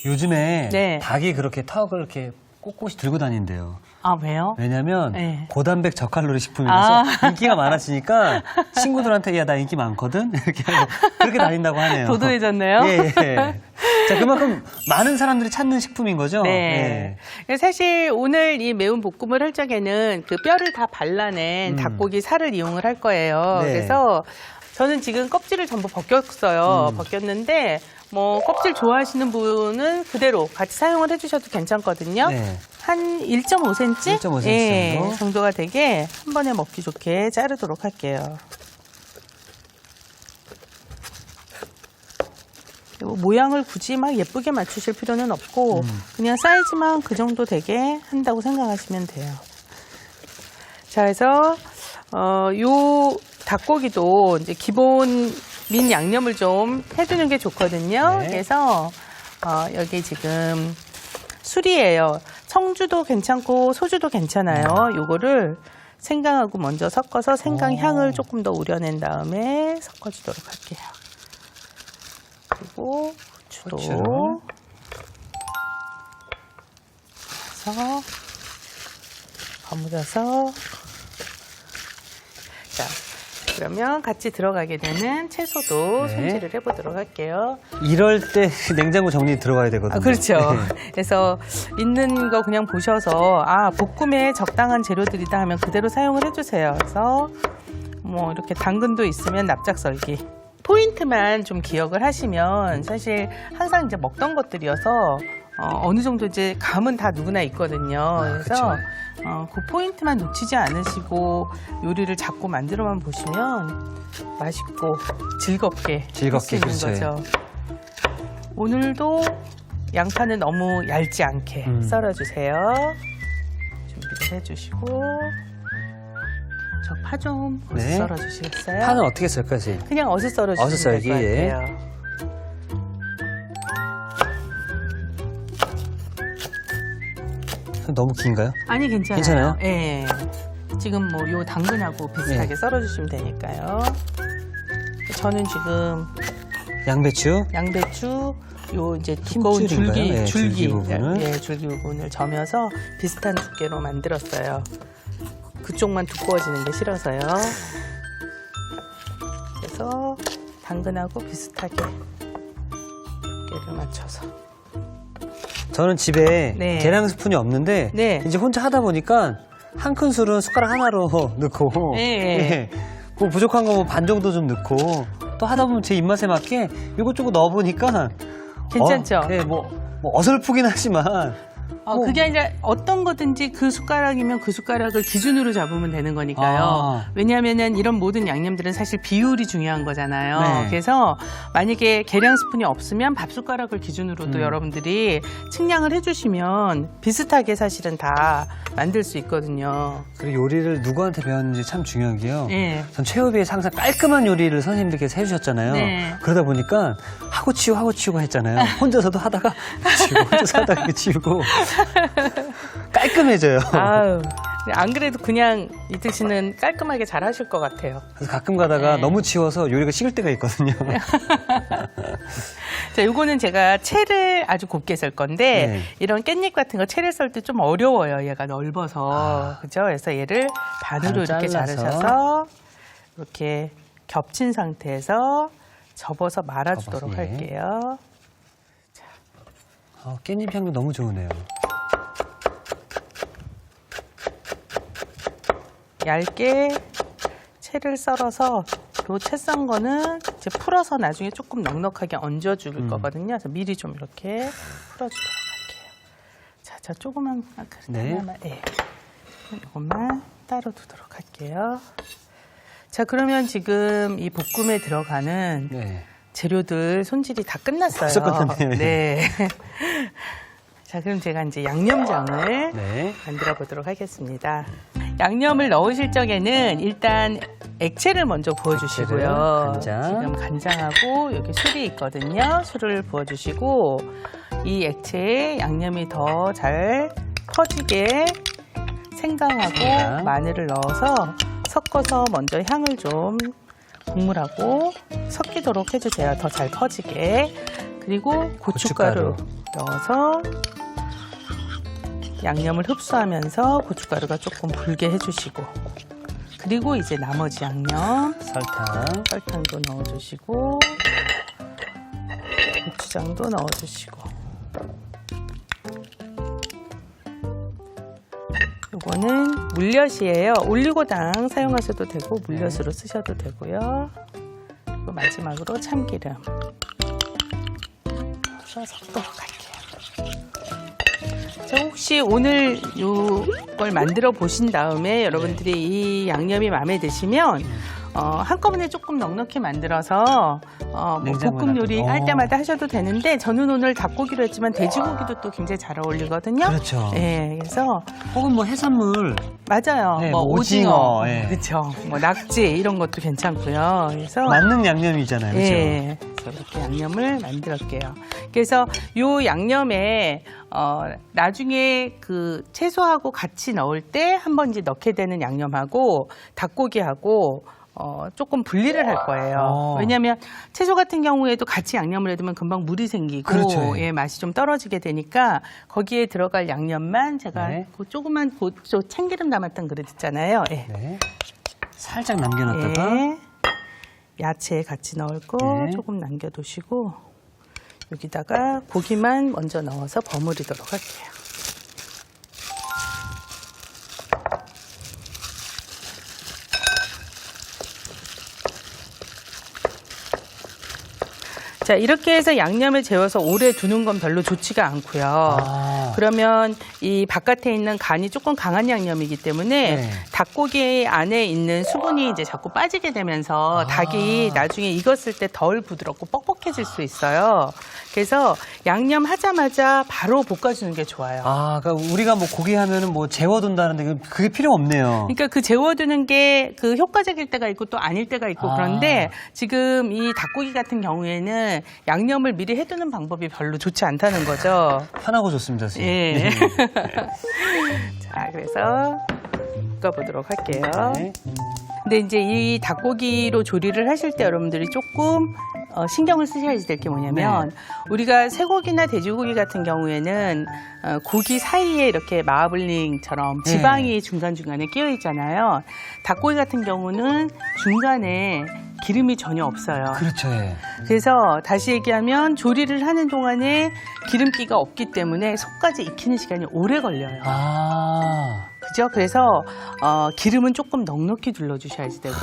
요즘에 네. 닭이 그렇게 턱을 이렇게 꼿꼿이 들고 다닌대요. 아, 왜요? 왜냐면 네. 고단백 저칼로리 식품이라서 아. 인기가 많아지니까 친구들한테 야, 나 인기 많거든? 이렇게 하고 그렇게 다닌다고 하네요. 도도해졌네요. 예, 예. 자, 그만큼 많은 사람들이 찾는 식품인 거죠? 네. 사실 오늘 이 매운 볶음을 할 적에는 그 뼈를 다 발라낸 닭고기 살을 이용을 할 거예요. 네. 그래서 저는 지금 껍질을 전부 벗겼어요. 벗겼는데 뭐 껍질 좋아하시는 분은 그대로 같이 사용을 해주셔도 괜찮거든요. 네. 한 1.5cm? 1.5cm 예, 정도? 정도가 되게 한 번에 먹기 좋게 자르도록 할게요. 그리고 모양을 굳이 막 예쁘게 맞추실 필요는 없고 그냥 사이즈만 그 정도 되게 한다고 생각하시면 돼요. 자, 그래서 요 닭고기도 이제 기본 민 양념을 좀 해두는 게 좋거든요. 네. 그래서 여기 지금 술이에요. 청주도 괜찮고 소주도 괜찮아요. 요거를 생강하고 먼저 섞어서 생강 향을 조금 더 우려낸 다음에 섞어주도록 할게요. 그리고 고추도 고추. 그래서 버무려서 자, 그러면 같이 들어가게 되는 채소도 네. 손질을 해보도록 할게요. 이럴 때 냉장고 정리 들어가야 되거든요. 아, 그렇죠. 네. 그래서 있는 거 그냥 보셔서 볶음에 적당한 재료들이다 하면 그대로 사용을 해주세요. 그래서 뭐 이렇게 당근도 있으면 납작썰기. 포인트만 좀 기억을 하시면 사실 항상 이제 먹던 것들이어서 어느 정도 이제 감은 다 누구나 있거든요. 그래서 그 포인트만 놓치지 않으시고 요리를 자꾸 만들어만 보시면 맛있고 즐겁게 할 수 있는 그렇죠. 거죠. 오늘도 양파는 너무 얇지 않게 썰어주세요. 준비를 해주시고 저 파 좀 네. 썰어주시겠어요? 파는 어떻게 썰까요, 선생님? 그냥 어슷 썰어주시면 어슷 될 것 썰기, 같아요. 너무 긴가요? 아니, 괜찮아요. 괜찮아요? 예. 지금 뭐 요 당근하고 비슷하게 네. 썰어주시면 되니까요. 저는 지금 양배추, 양배추 요 이제 두꺼운 힘줄인가요? 네, 줄기 부분을. 예, 줄기 부분을 점여서 비슷한 두께로 만들었어요. 그쪽만 두꺼워지는 게 싫어서요. 그래서 당근하고 비슷하게 두께를 맞춰서. 저는 집에 네. 계량 스푼이 없는데 네. 이제 혼자 하다 보니까 한 큰술은 숟가락 하나로 넣고 네. 그 부족한 거 반 정도 좀 넣고 또 하다 보면 제 입맛에 맞게 이것저것 넣어보니까 괜찮죠? 네, 뭐 어설프긴 하지만 그게 아니라 어떤 거든지 그 숟가락이면 그 숟가락을 기준으로 잡으면 되는 거니까요. 왜냐하면 이런 모든 양념들은 사실 비율이 중요한 거잖아요. 네. 그래서 만약에 계량 스푼이 없으면 밥 숟가락을 기준으로도 여러분들이 측량을 해주시면 비슷하게 사실은 다 만들 수 있거든요. 그리고 요리를 누구한테 배웠는지 참 중요한 게요. 네. 전 최후비에 항상 깔끔한 요리를 선생님들께서 해주셨잖아요. 네. 그러다 보니까 하고 치우고 했잖아요. 혼자서도 하다가 치우고 혼자서 하다가 치우고 깔끔해져요. 아유, 안 그래도 그냥 이특 씨는 깔끔하게 잘 하실 것 같아요. 그래서 가끔 가다가 네. 너무 치워서 요리가 식을 때가 있거든요. 자, 요거는 제가 채를 아주 곱게 썰 건데 네. 이런 깻잎 같은 거 채를 썰 때 좀 어려워요. 얘가 넓어서. 그죠? 그래서 얘를 반으로 이렇게 잘라서. 자르셔서 이렇게 겹친 상태에서 접어서 말아주도록 접어서, 예. 할게요. 깻잎 향도 너무 좋으네요. 얇게 채를 썰어서 요 채 썬 거는 이제 풀어서 나중에 조금 넉넉하게 얹어줄 거거든요. 그래서 미리 좀 이렇게 풀어주도록 할게요. 자, 저 조그만 그릇 네. 하나만, 이것만 따로 두도록 할게요. 자, 그러면 지금 이 볶음에 들어가는 네. 재료들 손질이 다 끝났어요. 벌써 끝났네요. 네. 자, 그럼 제가 이제 양념장을 네. 만들어 보도록 하겠습니다. 양념을 넣으실 적에는 일단 액체를 먼저 부어주시고요. 간장. 지금 간장하고 여기 술이 있거든요. 술을 부어주시고 이 액체에 양념이 더 잘 퍼지게 생강하고 마늘을 넣어서 섞어서 먼저 향을 좀 국물하고 섞이도록 해주세요. 더 잘 퍼지게. 그리고 고춧가루. 넣어서 양념을 흡수하면서 고춧가루가 조금 불게 해주시고, 그리고 이제 나머지 양념 설탕도 넣어주시고 고추장도 넣어주시고, 이거는 물엿이에요. 올리고당 사용하셔도 되고 물엿으로 쓰셔도 되고요. 그리고 마지막으로 참기름 섞도록 할게요. 자, 혹시 오늘 이걸 만들어 보신 다음에 여러분들이 이 양념이 마음에 드시면 한꺼번에 조금 넉넉히 만들어서 뭐 볶음 요리 할 때마다 하셔도 되는데, 저는 오늘 닭고기로 했지만 돼지고기도 또 굉장히 잘 어울리거든요. 그렇죠. 네, 그래서 혹은 뭐 해산물. 맞아요. 네, 뭐 오징어, 예. 그렇죠. 뭐 낙지 이런 것도 괜찮고요. 그래서 맞는 양념이잖아요. 그렇죠? 예, 그래서 이렇게 양념을 만들었게요. 그래서 요 양념에 나중에 그 채소하고 같이 넣을 때 한 번 이제 넣게 되는 양념하고 닭고기하고 조금 분리를 할 거예요. 왜냐하면 채소 같은 경우에도 같이 양념을 해두면 금방 물이 생기고, 그렇죠. 예, 맛이 좀 떨어지게 되니까 거기에 들어갈 양념만 제가 네. 그 조그만 참기름 담았던 그릇 있잖아요. 예. 네. 살짝 남겨놨다가. 예. 야채 같이 넣을 거 네. 조금 남겨두시고, 여기다가 고기만 먼저 넣어서 버무리도록 할게요. 자, 이렇게 해서 양념을 재워서 오래 두는 건 별로 좋지가 않고요. 그러면 이 바깥에 있는 간이 조금 강한 양념이기 때문에 네. 닭고기 안에 있는 수분이 이제 자꾸 빠지게 되면서 닭이 나중에 익었을 때 덜 부드럽고 뻑뻑해질 수 있어요. 그래서 양념 하자마자 바로 볶아주는 게 좋아요. 그러니까 우리가 뭐 고기 하면은 뭐 재워둔다는데 그게 필요 없네요. 그러니까 그 재워두는 게 그 효과적일 때가 있고 또 아닐 때가 있고, 그런데 지금 이 닭고기 같은 경우에는 양념을 미리 해두는 방법이 별로 좋지 않다는 거죠. 편하고 좋습니다, 선생님. 예. 자, 그래서 볶아보도록 할게요. 네. 근데 이제 이 닭고기로 조리를 하실 때 여러분들이 조금 신경을 쓰셔야 될 게 뭐냐면, 우리가 쇠고기나 돼지고기 같은 경우에는 고기 사이에 이렇게 마블링처럼 지방이 중간중간에 끼어 있잖아요. 닭고기 같은 경우는 중간에 기름이 전혀 없어요. 그렇죠. 예. 그래서 다시 얘기하면 조리를 하는 동안에 기름기가 없기 때문에 속까지 익히는 시간이 오래 걸려요. 그죠? 그래서 기름은 조금 넉넉히 둘러주셔야지 되고,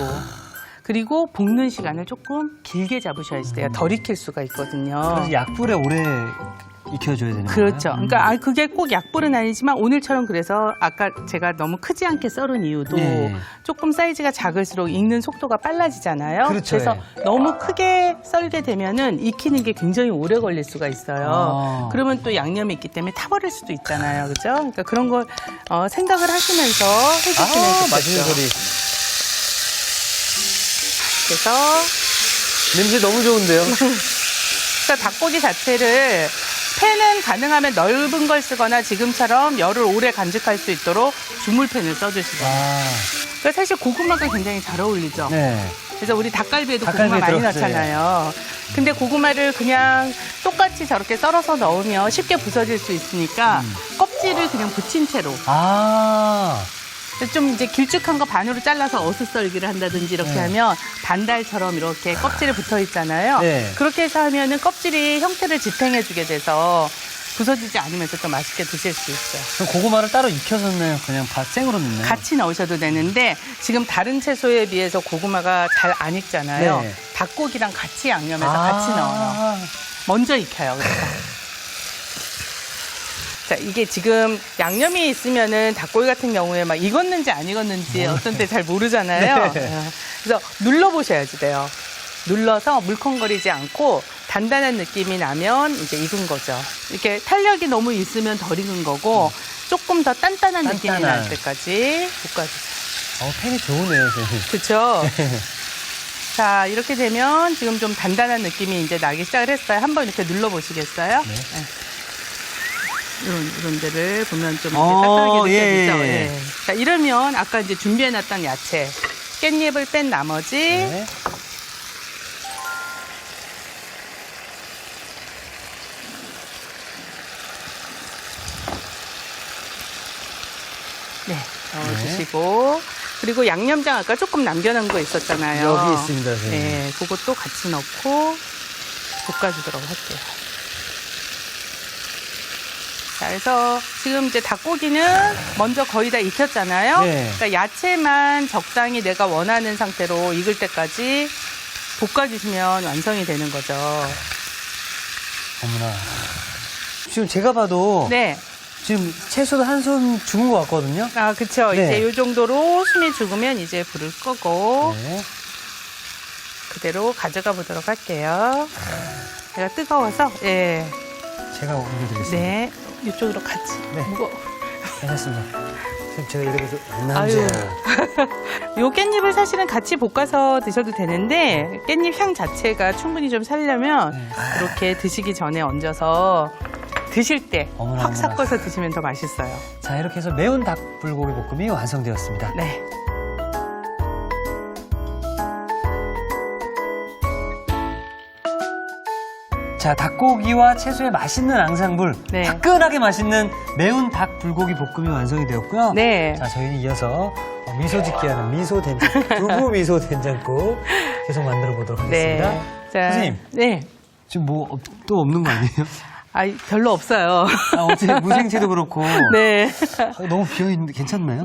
그리고 볶는 시간을 조금 길게 잡으셔야지 돼요. 덜 익힐 수가 있거든요. 그래서 약불에 오래 익혀줘야 되는 거예요? 그렇죠. 그러니까 그게 꼭 약불은 아니지만 오늘처럼 그래서 아까 제가 너무 크지 않게 썰은 이유도 조금 사이즈가 작을수록 익는 속도가 빨라지잖아요. 그렇죠. 그래서 너무 크게 썰게 되면은 익히는 게 굉장히 오래 걸릴 수가 있어요. 그러면 또 양념이 있기 때문에 타버릴 수도 있잖아요. 그죠? 그러니까 그런 걸 생각을 하시면서 해주시면 좋겠죠. 맛있는 소리. 그래서 냄새 너무 좋은데요? 그러니까 닭고기 자체를 팬은 가능하면 넓은 걸 쓰거나 지금처럼 열을 오래 간직할 수 있도록 주물팬을 써주시거나. 그러니까 사실 고구마가 굉장히 잘 어울리죠. 네. 그래서 우리 닭갈비에도 고구마 많이 넣잖아요. 근데 고구마를 그냥 똑같이 저렇게 썰어서 넣으면 쉽게 부서질 수 있으니까 껍질을 그냥 붙인 채로. 좀 이제 길쭉한 거 반으로 잘라서 어슷썰기를 한다든지 이렇게 하면 반달처럼 이렇게 껍질에 붙어 있잖아요. 네. 그렇게 해서 하면은 껍질이 형태를 지탱해주게 돼서 부서지지 않으면서 또 맛있게 드실 수 있어요. 그럼 고구마를 따로 익혀서 넣나요? 그냥 생으로 넣나요? 같이 넣으셔도 되는데 지금 다른 채소에 비해서 고구마가 잘 안 익잖아요. 네. 닭고기랑 같이 양념해서 같이 넣어요. 먼저 익혀요. 그래서. 자, 이게 지금 양념이 있으면은 닭고기 같은 경우에 막 익었는지 안 익었는지 어떤 때 잘 모르잖아요. 네. 그래서 눌러보셔야지 돼요. 눌러서 물컹거리지 않고 단단한 느낌이 나면 이제 익은 거죠. 이렇게 탄력이 너무 있으면 덜 익은 거고 조금 더 단단한 느낌이 날 때까지 볶아주세요. 팬이 좋으네요, 선생님. 그렇죠. 자, 이렇게 되면 지금 좀 단단한 느낌이 이제 나기 시작을 했어요. 한번 이렇게 눌러보시겠어요? 네. 이런 데를 보면 좀 딱딱하게 느껴지죠? 예. 자, 이러면 아까 이제 준비해놨던 야채, 깻잎을 뺀 나머지 네, 넣어주시고 그리고 양념장 아까 조금 남겨놓은 거 있었잖아요. 여기 있습니다, 선생님. 네, 그것도 같이 넣고 볶아주도록 할게요. 자, 그래서 지금 이제 닭고기는 먼저 거의 다 익혔잖아요. 네. 그러니까 야채만 적당히 내가 원하는 상태로 익을 때까지 볶아주시면 완성이 되는 거죠. 어머나. 지금 제가 봐도 네. 지금 채소도 한 손 죽은 것 같거든요. 아, 그쵸. 네. 이제 이 정도로 숨이 죽으면 이제 불을 끄고 네. 그대로 가져가 보도록 할게요. 제가 뜨거워서, 예. 제가 옮겨드리겠습니다. 네. 이쪽으로 같이. 네. 무거 괜찮습니다. 선생님, 제가 이렇게 아유. 남자예요. 요 깻잎을 사실은 같이 볶아서 드셔도 되는데 깻잎 향 자체가 충분히 좀 살려면 이렇게 드시기 전에 얹어서 드실 때 어머나, 확 어머나. 섞어서 드시면 더 맛있어요. 자, 이렇게 해서 매운 닭불고기 볶음이 완성되었습니다. 네. 자, 닭고기와 채소의 맛있는 앙상블, 네. 화끈하게 맛있는 매운 닭불고기 볶음이 완성이 되었고요. 네. 자, 저희는 이어서 미소 짓기 하는 미소 된장, 두부 미소 된장국 계속 만들어 보도록 하겠습니다. 네. 자, 선생님. 네. 지금 뭐 또 없는 거 아니에요? 아, 별로 없어요. 아, 어제 무생채도 그렇고 네. 너무 비어있는데 괜찮나요?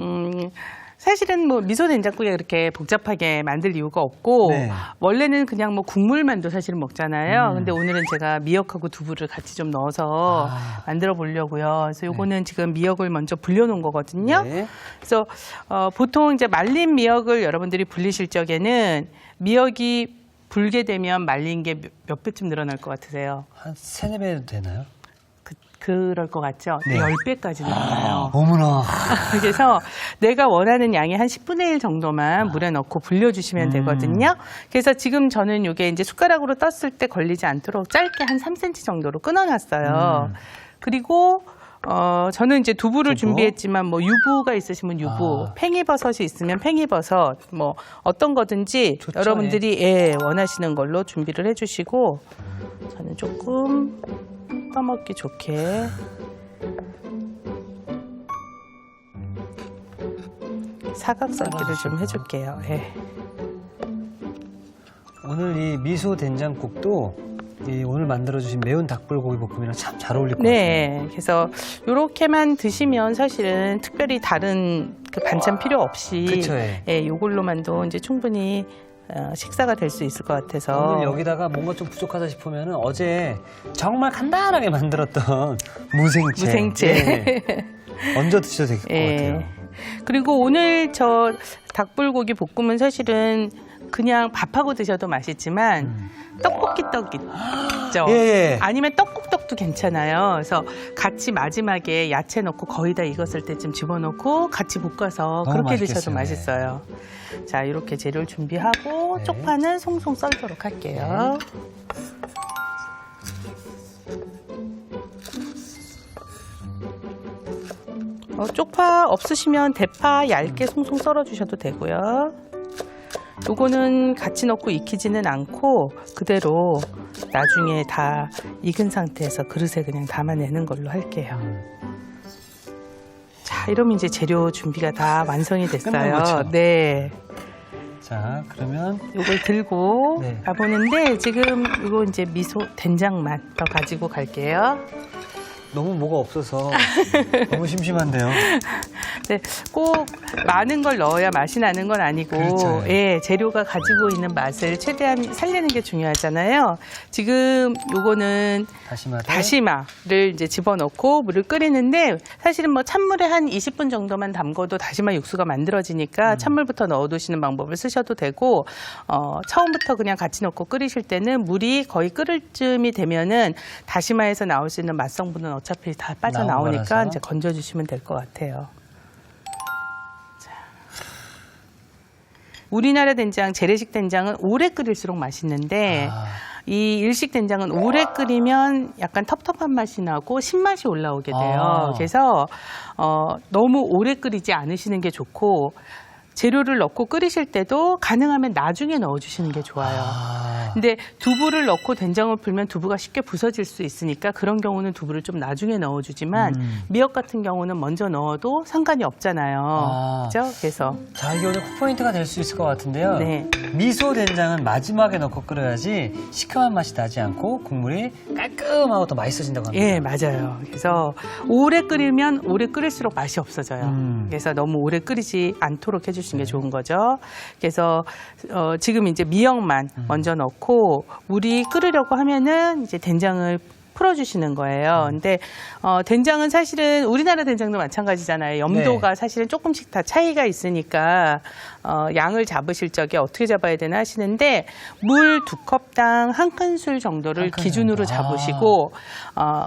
사실은 뭐 미소 된장국에 그렇게 복잡하게 만들 이유가 없고 네. 원래는 그냥 뭐 국물만도 사실은 먹잖아요. 근데 오늘은 제가 미역하고 두부를 같이 좀 넣어서 만들어 보려고요. 그래서 요거는 지금 미역을 먼저 불려놓은 거거든요. 네. 그래서 보통 이제 말린 미역을 여러분들이 불리실 적에는 미역이 불게 되면 말린 게 몇 배쯤 늘어날 것 같으세요? 한 3-4배 되나요? 그럴 것 같죠? 네. 10배까지 늘어나요. 어머나. 그래서 내가 원하는 양의 한 10분의 1 정도만 물에 넣고 불려주시면 되거든요. 그래서 지금 저는 이게 이제 숟가락으로 떴을 때 걸리지 않도록 짧게 한 3cm 정도로 끊어놨어요. 그리고 저는 이제 두부를 두부. 준비했지만 뭐 유부가 있으시면 유부, 팽이버섯이 있으면 팽이버섯, 뭐 어떤 거든지 좋죠, 여러분들이 예, 원하시는 걸로 준비를 해주시고 저는 조금 떠먹기 좋게 사각 썰기를 좀 해줄게요. 예. 오늘 이 미소 된장국도 이 오늘 만들어주신 매운 닭불고기 볶음이랑 참 잘 어울릴 것 같아요. 네, 그래서 이렇게만 드시면 사실은 특별히 다른 그 반찬 필요 없이 그쵸, 예. 예, 요걸로만도 이제 충분히 식사가 될 수 있을 것 같아서 오늘 여기다가 뭔가 좀 부족하다 싶으면 어제 정말 간단하게 만들었던 무생채. 예. 얹어 드셔도 될 것 같아요. 그리고 오늘 저 닭불고기 볶음은 사실은 그냥 밥하고 드셔도 맛있지만 떡볶이 떡 있죠. 예. 아니면 떡국떡도 괜찮아요. 그래서 같이 마지막에 야채 넣고 거의 다 익었을 때쯤 집어넣고 같이 볶아서 너무 그렇게 드셔도 맛있겠어요. 맛있어요. 자, 이렇게 재료를 준비하고 네. 쪽파는 송송 썰도록 할게요. 쪽파 없으시면 대파 얇게 송송 썰어주셔도 되고요. 요거는 같이 넣고 익히지는 않고 그대로 나중에 다 익은 상태에서 그릇에 그냥 담아내는 걸로 할게요. 자, 이러면 이제 재료 준비가 다 완성이 끝난 됐어요. 거죠? 네. 자, 그러면 요걸 들고 네. 가보는데 지금 이거 이제 미소 된장만 더 가지고 갈게요. 너무 뭐가 없어서 너무 심심한데요. 네, 꼭 많은 걸 넣어야 맛이 나는 건 아니고, 그렇죠. 예, 재료가 가지고 있는 맛을 최대한 살리는 게 중요하잖아요. 지금 요거는 다시마를 이제 집어넣고 물을 끓이는데 사실은 뭐 찬물에 한 20분 정도만 담궈도 다시마 육수가 만들어지니까 찬물부터 넣어두시는 방법을 쓰셔도 되고, 처음부터 그냥 같이 넣고 끓이실 때는 물이 거의 끓을 쯤이 되면은 다시마에서 나올 수 있는 맛 성분은 어차피 다 빠져나오니까 거라서. 이제 건져주시면 될 것 같아요. 우리나라 된장, 재래식 된장은 오래 끓일수록 맛있는데 이 일식 된장은 오래 끓이면 약간 텁텁한 맛이 나고 신맛이 올라오게 돼요. 그래서 너무 오래 끓이지 않으시는 게 좋고 재료를 넣고 끓이실 때도 가능하면 나중에 넣어주시는 게 좋아요. 근데 두부를 넣고 된장을 풀면 두부가 쉽게 부서질 수 있으니까 그런 경우는 두부를 좀 나중에 넣어주지만 미역 같은 경우는 먼저 넣어도 상관이 없잖아요. 그렇죠? 그래서 자, 이게 오늘 콕포인트가 될 수 있을 것 같은데요. 네. 미소 된장은 마지막에 넣고 끓여야지 시큼한 맛이 나지 않고 국물이 깔끔하고 더 맛있어진다고 합니다. 예, 맞아요. 그래서 오래 끓이면 오래 끓일수록 맛이 없어져요. 그래서 너무 오래 끓이지 않도록 해주시는 게 좋은 거죠. 그래서 지금 이제 미역만 먼저 넣고 물이 끓으려고 하면은 이제 된장을 풀어주시는 거예요. 근데 된장은 사실은 우리나라 된장도 마찬가지잖아요. 염도가 사실은 조금씩 다 차이가 있으니까 양을 잡으실 적에 어떻게 잡아야 되나 하시는데 물 2컵당 1큰술 정도를 기준으로 잡으시고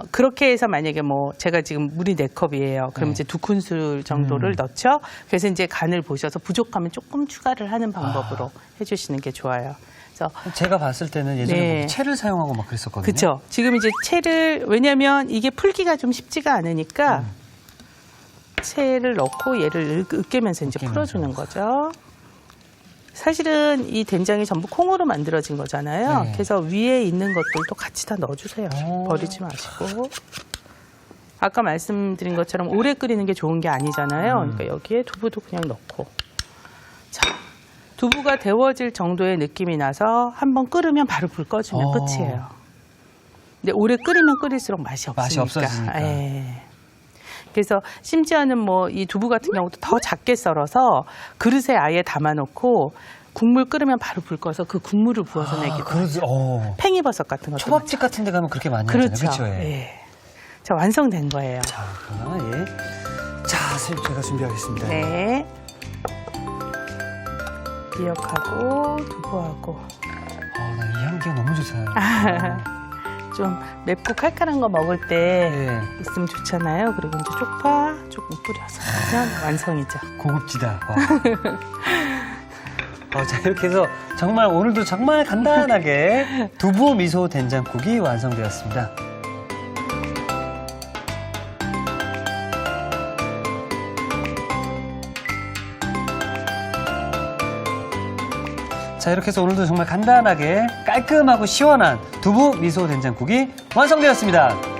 그렇게 해서 만약에 뭐 제가 지금 물이 4컵이에요. 그럼 이제 2큰술 정도를 넣죠. 그래서 이제 간을 보셔서 부족하면 조금 추가를 하는 방법으로 해주시는 게 좋아요. 그래서 제가 봤을 때는 예전에 뭐 채를 사용하고 막 그랬었거든요. 그렇죠. 지금 이제 채를 왜냐하면 이게 풀기가 좀 쉽지가 않으니까 채를 넣고 얘를 으깨면서 이제 풀어주는 거죠. 사실은 이 된장이 전부 콩으로 만들어진 거잖아요. 그래서 위에 있는 것들도 같이 다 넣어주세요. 버리지 마시고. 아까 말씀드린 것처럼 오래 끓이는 게 좋은 게 아니잖아요. 그러니까 여기에 두부도 그냥 넣고. 자. 두부가 데워질 정도의 느낌이 나서 한번 끓으면 바로 불 꺼주면 끝이에요. 근데 오래 끓이면 끓일수록 맛이 없으니까. 맛이 없어지니까. 예. 그래서 심지어는 뭐 이 두부 같은 경우도 더 작게 썰어서 그릇에 아예 담아놓고 국물 끓으면 바로 불 꺼서 그 국물을 부어서 내기도 하죠. 팽이버섯 같은 거. 초밥집 같은 데 가면 그렇게 많이 그렇죠. 하잖아요. 그렇죠. 예. 자, 완성된 거예요. 자, 예. 자, 선생님 제가 준비하겠습니다. 네. 미역하고 두부하고 나 이 향기가 너무 좋아요. 좀 맵고 칼칼한 거 먹을 때 있으면 좋잖아요. 그리고 이제 쪽파 조금 뿌려서 하면 완성이죠. 고급지다. 자, 이렇게 해서 정말 오늘도 정말 간단하게 두부 미소 된장국이 완성되었습니다. 자, 이렇게 해서 오늘도 정말 간단하게 깔끔하고 시원한 두부 미소 된장국이 완성되었습니다.